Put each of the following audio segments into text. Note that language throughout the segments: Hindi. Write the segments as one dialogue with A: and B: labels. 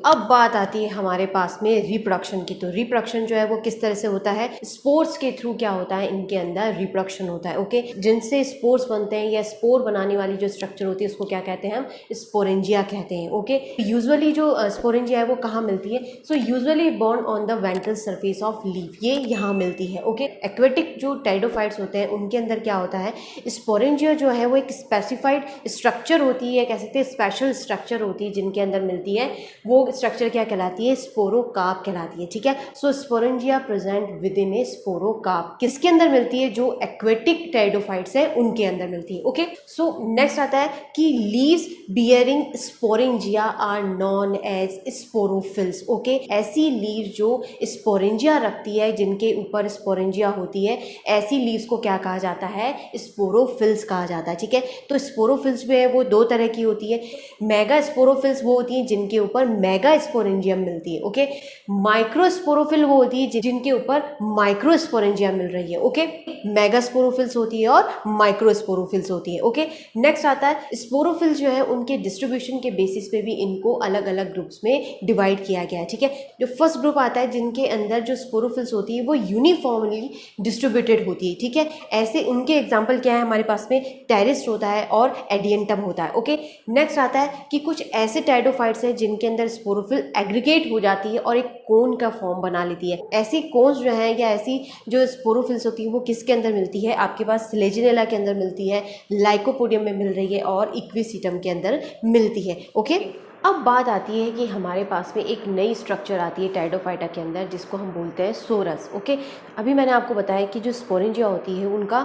A: अब बात आती है हमारे पास में रिप्रोडक्शन की। तो रिप्रोडक्शन जो है वो किस तरह से होता है, स्पोर्स के थ्रू क्या होता है, इनके अंदर रिप्रोडक्शन होता है। ओके, जिनसे स्पोर्स बनते हैं या स्पोर बनाने वाली जो स्ट्रक्चर होती है उसको क्या कहते हैं, हम स्पोरेंजिया कहते हैं। ओके, यूजुअली जो स्पोरेंजिया है वो कहाँ मिलती है, so usually borne on the ventral surface of leaf, ये यहाँ मिलती है। ओके, एक्वेटिक जो टेरिडोफाइट्स होते हैं उनके अंदर क्या होता है, स्पोरेंजिया जो है वो एक स्पेसिफाइड स्ट्रक्चर होती है, कह सकते हैं स्पेशल स्ट्रक्चर होती है जिनके अंदर मिलती है। वो स्ट्रक्चर क्या कहलाती है, स्पोरोकार्प कहलाती है। ठीक है, सो स्पोरेंजिया प्रेजेंट विद इन ए स्पोरोकार्प किसके अंदर मिलती है, जो एक्वेटिक टेरिडोफाइट्स है उनके अंदर मिलती है। ओके, सो नेक्स्ट आता है कि leaves bearing sporangia are non as sporophylls. Okay, ऐसी लीव्स जो स्पोरेंजिया रखती है, जिनके ऊपर स्पोरेंजिया होती है, ऐसी लीव्स को क्या कहा जाता है, स्पोरोफिल्स कहा जाता है। ठीक है, तो स्पोरोफिल्स जो है वो दो तरह की होती है। मेगा स्पोरोफिल्स वो होती है जिनके ऊपर मेगा स्पोरेंजियम मिलती है। ओके, माइक्रोस्पोरोफिल वो होती है जिनके ऊपर माइक्रोस्पोरेंजियम मिल रही है। ओके, मेगा स्पोरोफिल्स होती है और माइक्रोस्पोरोफिल्स होती है। ओके, नेक्स्ट आता है स्पोरोफिल्स जो है उनके डिस्ट्रीब्यूशन के बेसिस पे भी इनको अलग अलग ग्रुप्स में डिवाइड किया गया है। ठीक है, जो फर्स्ट ग्रुप आता है जिनके अंदर जो स्पोरोफिल्स होती है वो यूनिफॉर्मली डिस्ट्रीब्यूटेड होती है। ठीक है, ऐसे उनके एग्जाम्पल क्या है हमारे पास में, टेरिस्ट होता है और एडियंटम होता है। ओके, नेक्स्ट आता है कि कुछ ऐसे टेरिडोफाइट्स हैं जिनके अंदर स्पोरोफिल एग्रीगेट हो जाती है और एक कोन का फॉर्म बना लेती है। ऐसी कोन्स जो है या ऐसी जो स्पोरोफिल्स होती है वो किसके अंदर मिलती है, आपके पास स्लेजिनेला के अंदर मिलती है, लाइकोपोडियम में मिल रही है और इक्विसिटम के अंदर मिलती है। ओके, अब बात आती है कि हमारे पास में एक नई स्ट्रक्चर आती है टेरिडोफाइटा के अंदर जिसको हम बोलते हैं सोरस। ओके, अभी मैंने आपको बताया कि जो स्पोरेंजिया होती है उनका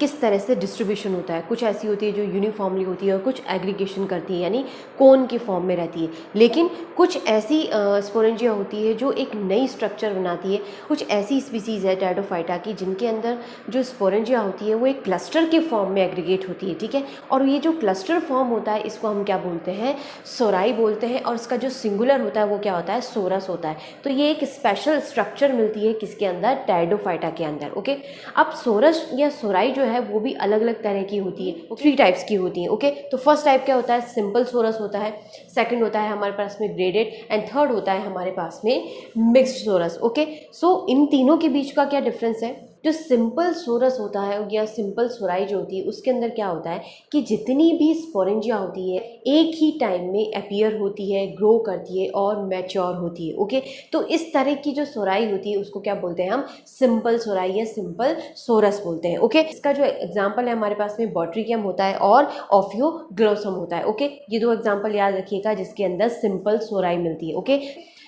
A: किस तरह से डिस्ट्रीब्यूशन होता है। कुछ ऐसी होती है जो यूनिफॉर्मली होती है और कुछ एग्रीगेशन करती है, यानी कोन की फॉर्म में रहती है। लेकिन कुछ ऐसी स्पोरेंजिया होती है जो एक नई स्ट्रक्चर बनाती है। कुछ ऐसी स्पीसीज़ है टेरिडोफाइटा की जिनके अंदर जो स्पोरेंजिया होती है वो एक क्लस्टर के फॉर्म में एग्रीगेट होती है। ठीक है, और ये जो क्लस्टर फॉर्म होता है इसको हम क्या बोलते हैं, सोराई बोलते हैं, और इसका जो सिंगुलर होता है वो क्या होता है, सोरस होता है। तो ये एक स्पेशल स्ट्रक्चर मिलती है किसके अंदर, टेरिडोफाइटा के अंदर। ओके, अब सोरस या सोराई जो है वो भी अलग अलग तरह की होती है, 3 टाइप्स की होती है। ओके, तो फर्स्ट टाइप क्या होता है, सिंपल सोरस होता है, सेकंड होता है हमारे पास में ग्रेडेड, एंड थर्ड होता है हमारे पास में मिक्स्ड सोरस। ओके, सो इन तीनों के बीच का क्या डिफरेंस है, जो सिंपल सोरस होता है या सिंपल सोराई जो होती है उसके अंदर क्या होता है कि जितनी भी स्पोरेंजिया होती है एक ही टाइम में अपीयर होती है, ग्रो करती है और मैच्योर होती है। ओके, तो इस तरह की जो सोराई होती है उसको क्या बोलते हैं, हम सिंपल सोराई या सिंपल सोरस बोलते हैं। ओके, इसका जो एग्जाम्पल है हमारे पास में बॉट्रिकियम होता है और ऑफियोग्लोसम होता है। ओके, ये 2 एग्जाम्पल याद रखिएगा जिसके अंदर सिंपल सोराई मिलती है। ओके,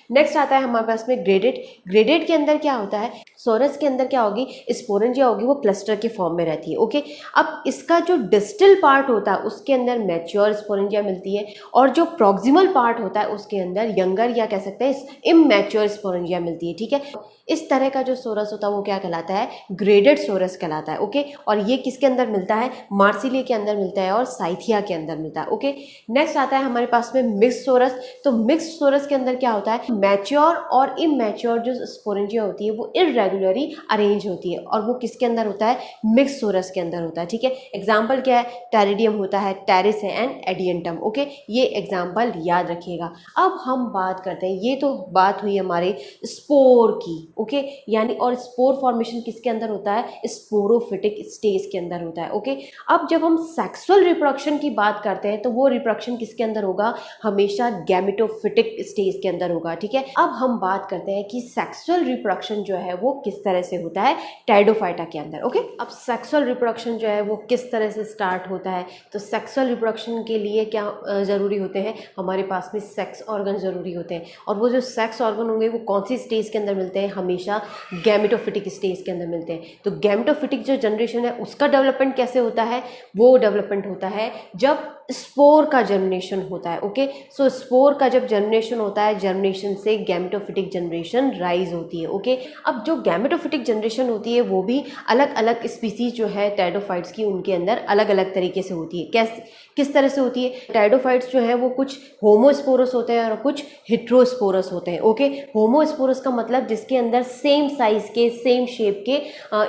A: नेक्स्ट आता है हमारे पास में ग्रेडेड। ग्रेडेड के अंदर क्या होता है, सोरस के अंदर क्या होगी, स्पोरेंजिया होगी, वो क्लस्टर के फॉर्म में रहती है। ओके, अब इसका जो डिस्टल पार्ट होता है उसके अंदर मैच्योर स्पोरेंजिया मिलती है और जो प्रॉक्सिमल पार्ट होता है उसके अंदर यंगर या कह सकते हैं इमैच्योर स्पोरेंजिया मिलती है। ठीक है, इस तरह का जो सोरस होता है वो क्या कहलाता है, ग्रेडेड सोरस कहलाता है। ओके, और ये किसके अंदर मिलता है, मार्सिलिया के अंदर मिलता है और साइथिया के अंदर मिलता है। ओके, नेक्स्ट आता है हमारे पास में मिक्स्ड सोरस। तो मिक्स्ड सोरस के अंदर क्या होता है, मैच्योर और इमैच्योर जो स्पोरेंजिया होती है वो इरेगुलरली अरेंज होती है और वो किसके अंदर होता है, मिक्स्ड सोरस के अंदर होता है। ठीक है, एग्जाम्पल क्या है, टेरिडियम होता है, टेरिस है एंड एडियंटम। ओके, ये एग्जाम्पल याद रखिएगा। अब हम बात करते हैं, ये तो बात हुई हमारे स्पोर की। ओके, यानी और स्पोर फॉर्मेशन किसके अंदर होता है, स्पोरोफिटिक स्टेज के अंदर होता है। ओके, अब जब हम सेक्सुअल रिप्रोडक्शन की बात करते हैं तो वो रिप्रोडक्शन किसके अंदर होगा, हमेशा गैमेटोफिटिक स्टेज के अंदर होगा। ठीक है, अब हम बात करते हैं कि सेक्सुअल रिप्रोडक्शन जो है वो किस तरह से होता है टेरिडोफाइटा के अंदर। ओके, अब सेक्सुअल रिप्रोडक्शन जो है वो किस तरह से स्टार्ट होता है, तो सेक्सुअल रिप्रोडक्शन के लिए क्या ज़रूरी होते हैं, हमारे पास में सेक्स ऑर्गन ज़रूरी होते हैं। और वो जो सेक्स ऑर्गन होंगे वो कौन सी स्टेज के अंदर मिलते हैं, हमेशा गैमेटोफिटिक स्टेज के अंदर मिलते हैं। तो गैमेटोफिटिक जो जनरेशन है उसका डेवलपमेंट कैसे होता है, वो डेवलपमेंट होता है जब स्पोर का जर्मिनेशन होता है। ओके, सो स्पोर का जब जर्मिनेशन होता है, जर्मिनेशन से गैमेटोफिटिक जनरेशन राइज होती है। ओके, अब जो गैमेटोफिटिक जनरेशन होती है वो भी अलग अलग स्पीसीज जो है टेरिडोफाइट्स की उनके अंदर अलग अलग तरीके से होती है। कैसे, किस तरह से होती है, टेरिडोफाइट्स जो है वो कुछ होमोस्पोरस होते हैं और कुछ हेट्रोस्पोरस होते हैं। ओके, होमोस्पोरस का मतलब जिसके अंदर सेम साइज के सेम शेप के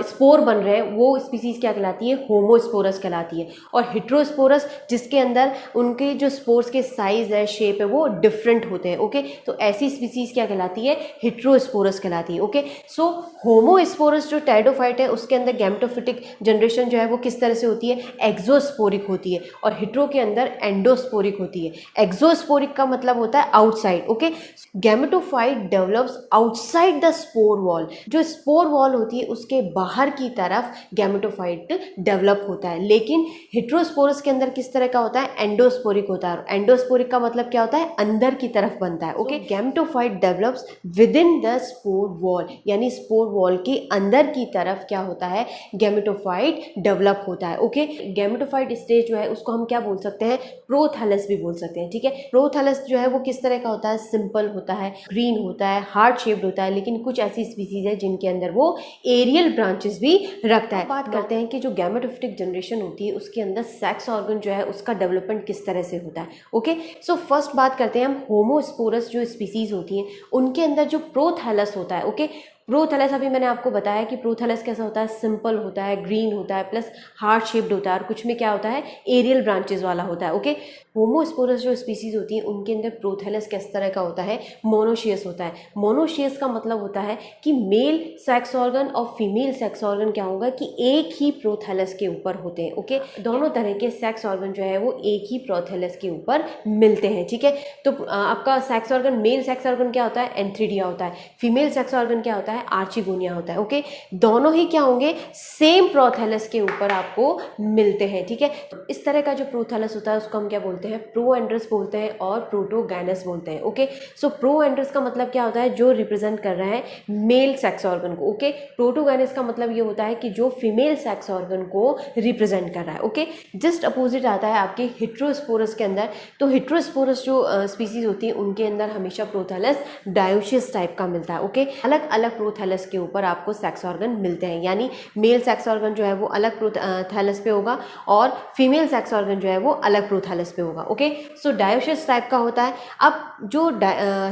A: स्पोर बन रहे हैं वो स्पीसीज क्या कहलाती है, होमोस्पोरस कहलाती है। और हेट्रोस्पोरस जिसके अंदर उनके जो स्पोर्स के साइज है, शेप है, वो डिफरेंट होते हैं। ओके, तो ऐसी स्पीसीज क्या कहलाती है? हेट्रोस्पोरस कहलाती है। ओके, सो होमोस्पोरस जो टेरिडोफाइट है उसके अंदर गैमेटोफिटिक जनरेशन जो है वो किस तरह से होती है? एक्सोस्पोरिक होती है, और हेट्रो के अंदर एंडोस्पोरिक होती है। एक्सोस्पोरिक का मतलब होता है outside. Okay, gametophyte develops outside the spore wall. जो स्पोर वॉल होती है उसके बाहर की तरफ गैमेटोफाइट डेवलप होता है, लेकिन हेट्रोस्पोरस के अंदर किस तरह का होता है? एंडोस्पोरिक होता है। एंडोस्पोरिक का मतलब क्या होता है? अंदर की तरफ बनता है। Okay, gametophyte develops with in the spore wall, यानी स्पोर वॉल के अंदर की तरफ क्या होता है? गैमेटोफाइट डेवलप होता है। ओके, गैमेटोफाइट स्टेज जो है उसको हम क्या बोल सकते हैं? प्रोथैलस भी बोल सकते हैं। ठीक है, प्रोथैलस जो है वो किस तरह का होता है? सिंपल होता है, ग्रीन होता है, हार्ट शेप्ड होता है, लेकिन कुछ ऐसी स्पीसीज है जिनके अंदर वो एरियल ब्रांचेस भी रखता है। बात करते हैं कि जो गैमेटोफिटिक जनरेशन होती है उसके अंदर सेक्स ऑर्गन जो है उसका डेवलपमेंट किस तरह से होता है। ओके, सो फर्स्ट बात करते हैं हम होमोस्पोरस जो स्पीसीज होती हैं उनके अंदर जो प्रोथैलस होता है। ओके, प्रोथैलस अभी मैंने आपको बताया कि प्रोथैलस कैसा होता है? सिंपल होता है, ग्रीन होता है, प्लस हार्ट शेप्ड होता है, और कुछ में क्या होता है? एरियल ब्रांचेस वाला होता है। ओके, होमोस्पोरस जो स्पीसीज होती हैं उनके अंदर प्रोथैलस किस तरह का होता है? मोनोशियस होता है। मोनोशियस का मतलब होता है कि मेल सेक्स ऑर्गन और फीमेल सेक्स ऑर्गन क्या होगा कि एक ही प्रोथैलस के ऊपर होते हैं। ओके, दोनों तरह के सेक्स ऑर्गन जो है वो एक ही प्रोथैलस के ऊपर मिलते हैं। ठीक है, तो आपका sex organ, male sex organ क्या होता है? एंथ्रीडिया होता है। फीमेल सेक्स ऑर्गन क्या होता है? आर्चिगोनिया होता है। ओके, दोनों ही क्या होंगे? सेम प्रोथैलस के ऊपर आपको मिलते हैं। ठीक है, इस तरह का जो प्रोथैलस होता है उसको हम क्या बोलते हैं? प्रोएंड्रस बोलते हैं और प्रोटोगैनस बोलते हैं। ओके, सो प्रोएंड्रस का मतलब क्या होता है? जो रिप्रेजेंट कर रहा है मेल सेक्स ऑर्गन को। ओके, प्रोटोगैनस का मतलब ये होता है कि जो फीमेल सेक्स ऑर्गन को रिप्रेजेंट कर रहा है। ओके, जस्ट अपोजिट आता है आपके हेट्रोस्पोरस के अंदर। तो हेट्रोस्पोरस जो स्पीसीज होती है उनके अंदर हमेशा प्रोथैलस डायोशियस टाइप का मिलता है। ओके, अलग अलग प्रोथैलस के ऊपर आपको सेक्स ऑर्गन मिलते हैं, यानी मेल सेक्स ऑर्गन जो है वो अलग प्रोथैलस पे होगा और फीमेल सेक्स ऑर्गन जो है वो अलग प्रोथैलस पे होगा। ओके, सो डायोशियस टाइप का होता है। अब जो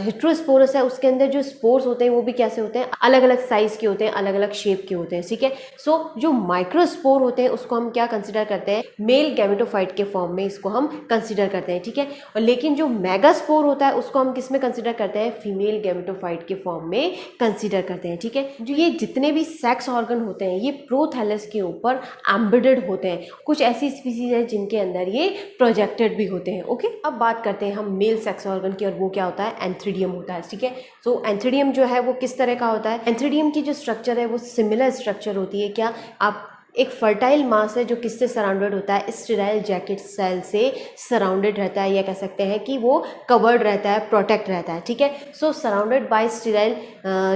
A: हेट्रोस्पोरस है उसके अंदर जो स्पोर्स होते हैं वो भी कैसे होते हैं? अलग अलग साइज के होते हैं, अलग अलग शेप के होते हैं। ठीक है, सो जो माइक्रोस्पोर होते हैं उसको हम क्या कंसिडर करते हैं? मेल गैमेटोफाइट के फॉर्म में इसको हम कंसिडर करते हैं। ठीक है, और लेकिन जो मेगास्पोर होता है उसको हम किस में कंसिडर करते हैं? फीमेल गैमेटोफाइट के फॉर्म में कंसिडर करते हैं। ठीक है, जो ये जितने भी सेक्स ऑर्गन होते हैं ये प्रोथैलस के ऊपर एम्बेडेड होते हैं। कुछ ऐसी स्पीसीज है जिनके अंदर ये प्रोजेक्टेड भी होते हैं। ओके, अब बात करते हैं हम मेल सेक्स ऑर्गन की, और वो क्या होता है? एंथ्रीडियम होता है। ठीक है, सो एंथ्रीडियम जो है वो किस तरह का होता है? एंथ्रीडियम की जो स्ट्रक्चर है वो सिमिलर स्ट्रक्चर होती है। क्या आप एक फर्टाइल मास है जो किससे सराउंडेड होता है? स्टेराइल जैकेट सेल से सराउंडेड रहता है, या कह सकते हैं कि वो कवर्ड रहता है, प्रोटेक्ट रहता है। ठीक है, so surrounded by sterile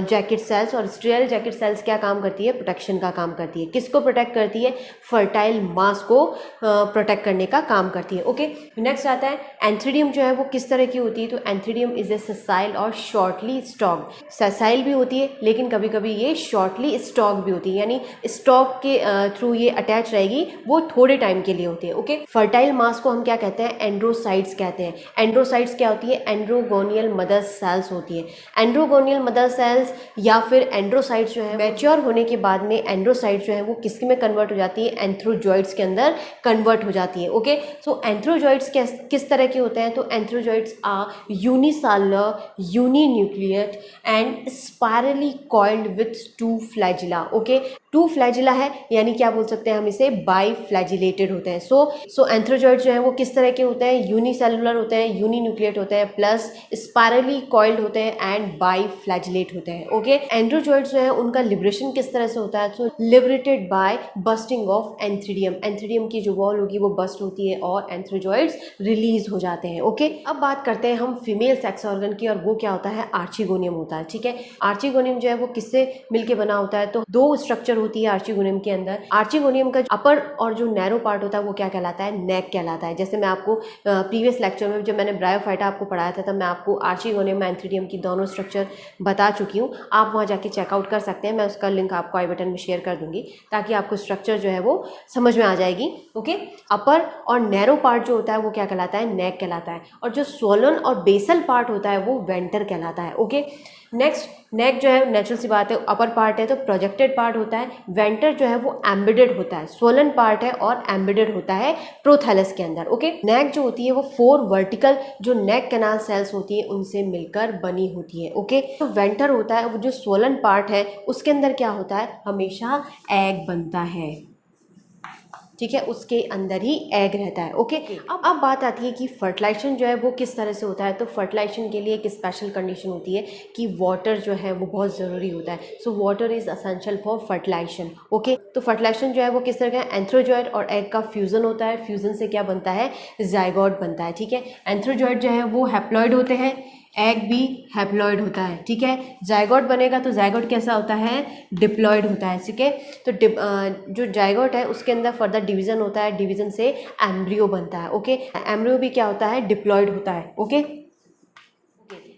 A: jacket cells, और स्टेराइल जैकेट सेल्स क्या काम करती है? प्रोटेक्शन का काम करती है। किसको प्रोटेक्ट करती है? फर्टाइल मास को प्रोटेक्ट करने का काम करती है। ओके, नेक्स्ट आता है एंथ्रीडियम जो है वो किस तरह की होती है? तो एंथ्रीडियम इज ए ससाइल और शॉर्टली स्टॉक्ड। ससाइल भी होती है लेकिन कभी कभी ये शॉर्टली स्टॉक भी होती है, यानी स्टॉक के थ्रू ये अटैच रहेगी, वो थोड़े टाइम के लिए होती है। ओके, फर्टाइल मास को हम क्या कहते हैं? एंड्रोसाइट्स कहते हैं। एंड्रोसाइट्स क्या होती है? एंड्रोगोनियल मदर सेल्स होती है। एंड्रोगोनियल मदर सेल्स या फिर एंड्रोसाइट्स जो है मैच्योर होने के बाद में एंड्रोसाइट्स जो है वो किसके में कन्वर्ट हो जाती है? एंथ्रोजॉइड्स के अंदर कन्वर्ट हो जाती है। ओके, सो एंथ्रोजॉइड्स किस तरह के होते हैं? तो antherozoids are unicellular, uninucleate and spirally coiled with two flagella. Okay, two flagella है, यानी क्या बोल सकते हैं हम इसे? बाई फ्लैजिलेटेड होते हैं। सो एंथ्रोजॉइड्स जो है वो किस तरह के होते हैं? यूनिसेलुलर होते हैं, यूनिन्यूक्लियट होते हैं, प्लस स्पाइरली कॉइल्ड होते हैं एंड बाई फ्लैजिलेट होते हैं। ओके, एंथ्रोजॉइड्स जो है उनका लिबरेशन किस तरह से होता है? So liberated by bursting of antheridium. Antheridium की जो वॉल होगी वो बस्ट होती है और एंथ्रोजॉइड्स रिलीज हो जाते हैं। ओके, अब बात करते हैं हम फीमेल सेक्स ऑर्गन की, और वो क्या होता है? आर्चिगोनियम होता है। ठीक है, आर्चिगोनियम जो है वो किससे मिलके बना होता है? तो दो स्ट्रक्चर होती है आर्चिगोनियम के अंदर। आर्चिगोनियम का अपर और जो नैरो पार्ट होता है वो क्या कहलाता है? नेक कहलाता है। जैसे मैं आपको प्रीवियस लेक्चर में जब मैंने ब्रायोफाइटा आपको पढ़ाया था तब मैं आपको आर्चिगोनियम एंथ्रीडियम की दोनों स्ट्रक्चर बता चुकी हूँ। आप वहाँ जाके चेकआउट कर सकते हैं, मैं उसका लिंक आपको आई बटन में शेयर कर दूंगी ताकि आपको स्ट्रक्चर जो है वो समझ में आ जाएगी। ओके, अपर और नैरो पार्ट जो होता है वो क्या कहलाता है? नेक कहलाता है, और जो स्वोलन और बेसल पार्ट होता है वो वेंटर कहलाता है। ओके, नेक्स्ट नेक जो है नेचुरल सी बात है, अपर पार्ट है तो प्रोजेक्टेड पार्ट होता है। वेंटर जो है वो एम्बेडेड होता है, स्वोलन पार्ट है और एम्बेडेड होता है प्रोथैलस के अंदर। ओके, नेक जो होती है वो 4 वर्टिकल जो नेक कैनाल सेल्स होती है उनसे मिलकर बनी होती है। ओके, तो वेंटर होता है वो जो स्वोलन पार्ट है उसके अंदर क्या होता है, हमेशा एग बनता है। ठीक है, उसके अंदर ही एग रहता है। ओके, अब बात आती है कि फर्टिलाइजेशन जो है वो किस तरह से होता है। तो फर्टिलाइजेशन के लिए एक स्पेशल कंडीशन होती है कि वाटर जो है वो बहुत ज़रूरी होता है। So water is essential for fertilization. Okay, तो फर्टिलाइजेशन जो है वो किस तरह का, एंथ्रोजॉइड और एग का फ्यूजन होता है। फ्यूजन से क्या बनता है, जाइगोट बनता है। ठीक है, एंथ्रोजॉइड जो है वो हैप्लॉइड होते हैं, एग भी हैप्लॉइड होता है। ठीक है, जाइगोट बनेगा तो जाइगोट कैसा होता है, डिप्लॉइड होता है। ठीक है, तो जो जाइगोट है उसके अंदर फर्दर डिवीजन होता है, डिवीजन से एम्ब्रियो बनता है। ओके, एम्ब्रियो भी क्या होता है, डिप्लॉइड होता है। ओके,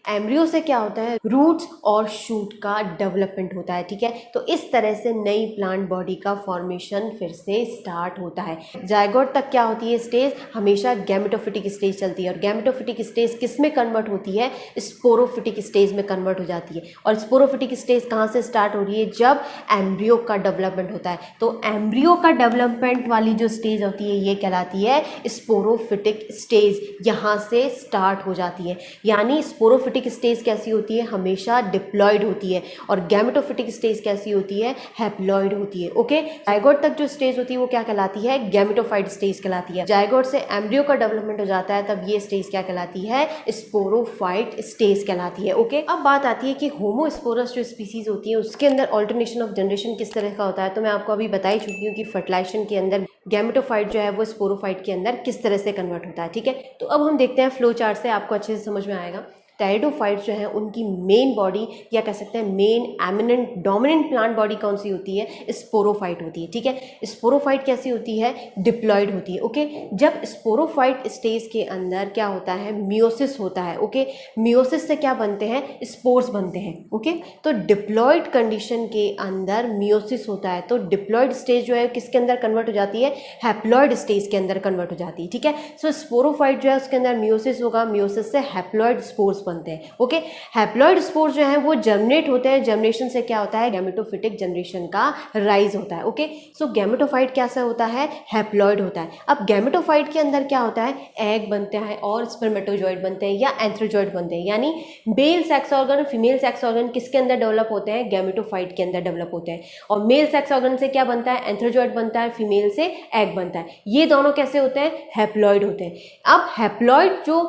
A: एम्ब्रियो से क्या होता है, रूट्स और शूट का डेवलपमेंट होता है। ठीक है, तो इस तरह से नई प्लांट बॉडी का फॉर्मेशन फिर से स्टार्ट होता है। जाइगोट तक क्या होती है स्टेज, हमेशा गैमेटोफिटिक स्टेज चलती है और गैमेटोफिटिक स्टेज किस में कन्वर्ट होती है, स्पोरोफिटिक स्टेज में कन्वर्ट हो जाती है। और स्पोरोफिटिक स्टेज कहाँ से स्टार्ट हो रही है, जब एम्ब्रियो का डेवलपमेंट होता है। तो एम्ब्रियो का डेवलपमेंट वाली जो स्टेज होती है ये कहलाती है स्पोरोफिटिक स्टेज, यहाँ से स्टार्ट हो जाती है। यानी स्पोरोफिटिक स्टेज कैसी होती है, हमेशा डिप्लॉइड होती है और गैमेटोफिटिक स्टेज कैसी होती है, हैप्लॉइड होती है। ओके, जाइगोट तक जो स्टेज होती है वो क्या कहलाती है, गैमेटोफाइट स्टेज कहलाती है। जाइगोट से एम्ब्रियो का डेवलपमेंट हो जाता है तब ये स्टेज क्या कहलाती है, स्पोरोफाइट स्टेज कहलाती है। ओके, अब बात आती है कि होमोस्पोरस जो स्पीसीज होती है उसके अंदर ऑल्टरनेशन ऑफ जनरेशन किस तरह का होता है। तो मैं आपको अभी बता ही चुकी हूँ कि फर्टिलाइजेशन के अंदर गैमेटोफाइट जो है वो स्पोरोफाइट के अंदर किस तरह से कन्वर्ट होता है। ठीक है, तो अब हम देखते हैं फ्लो चार्ट से, आपको अच्छे से समझ में आएगा। टेरिडोफाइट्स जो है उनकी मेन बॉडी या कह सकते हैं main eminent dominant plant body कौन सी होती है, स्पोरोफाइट होती है। ठीक है, स्पोरोफाइट कैसी होती है, डिप्लॉइड होती है। ओके, जब स्पोरोफाइट स्टेज के अंदर क्या होता है, मियोसिस होता है। ओके, मियोसिस से क्या बनते हैं, स्पोर्स बनते हैं। ओके, तो डिप्लॉइड कंडीशन के अंदर मियोसिस होता है तो डिप्लॉइड स्टेज जो है किसके अंदर कन्वर्ट हो जाती है, हैप्लॉइड स्टेज के अंदर कन्वर्ट हो जाती है। ठीक है, सो स्पोरोफाइट जो है उसके अंदर मियोसिस होगा, मियोसिस से हैप्लॉइड स्पोर्स बनते हैं। ओके, हैप्लॉइड स्पोर्स जो है वो जर्मिनेट होते हैं, जर्मिनेशन से क्या होता है, गैमेटोफिटिक जनरेशन का राइज होता है। ओके, सो गैमेटोफाइट कैसा होता है, हैप्लॉइड होता है। अब गैमेटोफाइट के अंदर क्या होता है, एग बनते हैं और स्पर्मेटोजॉइड बनते हैं या एंथ्रोजॉइड बनते हैं। यानी male sex organ female sex organ किसके अंदर डेवलप होते हैं, गैमेटोफाइट के अंदर डेवलप होते हैं। और मेल सेक्स ऑर्गन से क्या बनता है, एंथ्रोजॉइड बनता है, फीमेल से एग बनता है। ये दोनों कैसे होते हैं, हैप्लॉइड होते हैं। अब हैप्लॉइड जो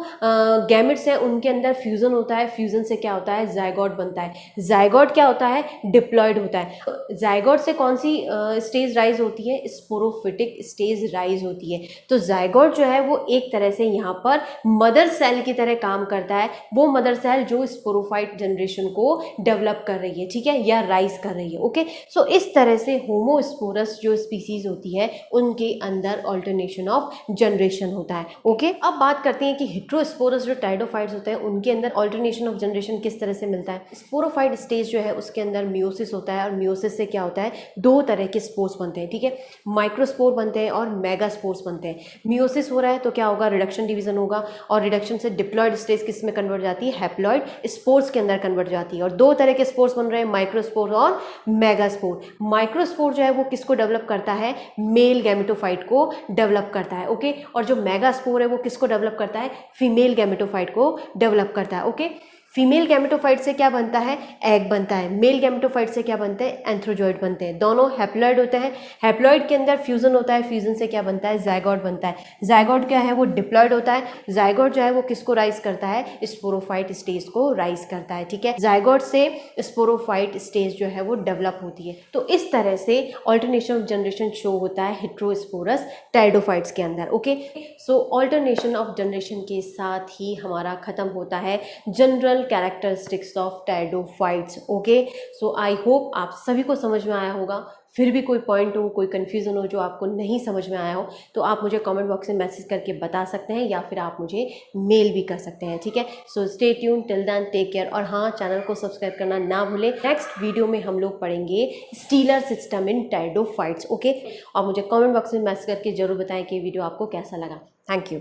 A: गैमेट्स हैं उनके अंदर फ्यूजन होता है, फ्यूजन से क्या होता है, जाइगोट बनता है। जाइगोट क्या होता है, डिप्लॉइड होता है। जाइगोट से कौन सी स्टेज राइज होती है, स्पोरोफिटिक स्टेज राइज होती है। तो जाइगोट जो है वो एक तरह से यहाँ पर मदर सेल की तरह काम करता है, वो मदर सेल जो स्पोरोफाइट जनरेशन को डेवलप कर रही है। ठीक है, या राइज कर रही है। ओके, सो इस तरह से होमोस्पोरस जो स्पीसीज होती है उनके अंदर ऑल्टरनेशन ऑफ जनरेशन होता है। ओके, अब बात करते हैं कि हेट्रोस्पोरस जो टेरिडोफाइट्स होते हैं उनके अंदर ऑल्टरनेशन ऑफ जनरेशन किस तरह से मिलता है। स्पोरोफाइट स्टेज जो है उसके अंदर मियोसिस होता है और मियोसिस से क्या होता है, दो तरह के स्पोर्स बनते हैं। ठीक है, माइक्रोस्पोर बनते हैं और मेगास्पोर्स बनते हैं। मियोसिस हो रहा है तो क्या होगा, रिडक्शन डिवीजन होगा और रिडक्शन से डिप्लॉइड स्टेज किस में कन्वर्ट जाती है, हैप्लॉइड स्पोर्स के अंदर कन्वर्ट जाती है। और दो तरह के स्पोर्स बन रहे हैं, माइक्रोस्पोर और मेगास्पोर। माइक्रोस्पोर जो है वो किसको डेवलप करता है, मेल गैमेटोफाइट को डेवलप करता है। ओके, और जो मेगास्पोर है वो किसको डेवलप करता है, फीमेल गैमेटोफाइट को डेवलप करता है। ओके, फीमेल गैमेटोफाइट से क्या बनता है, एग बनता है। मेल गैमेटोफाइट से क्या बनते हैं, एंथ्रोजॉइड बनते हैं। दोनों हैप्लॉइड होते हैं। हैप्लॉइड के अंदर फ्यूजन होता है, फ्यूजन से क्या बनता है, जाइगोट बनता है। जाइगोट क्या है, वो डिप्लॉइड होता है। जाइगोट जो है वो किसको राइज करता है, स्पोरोफाइट स्टेज को राइज करता है। ठीक है, जाइगोट से स्पोरोफाइट स्टेज जो है वो डेवलप होती है। तो इस तरह से ऑल्टरनेशन ऑफ जनरेशन शो होता है हेट्रोस्पोरस टेरिडोफाइट्स के अंदर। Okay, so alternation of generation के साथ ही हमारा खत्म होता है general characteristics of pteridophytes. Okay, so I hope आप सभी को समझ में आया होगा। फिर भी कोई पॉइंट हो, कोई कन्फ्यूज़न हो जो आपको नहीं समझ में आया हो तो आप मुझे कमेंट बॉक्स में मैसेज करके बता सकते हैं या फिर आप मुझे मेल भी कर सकते हैं। ठीक है, so stay tune, till then take care. और हाँ, चैनल को सब्सक्राइब करना ना भूलें। नेक्स्ट वीडियो में हम लोग पढ़ेंगे stealer system in pteridophytes. Okay, और मुझे कमेंट बॉक्स में मैसेज करके जरूर बताएं कि वीडियो आपको कैसा लगा। Thank you.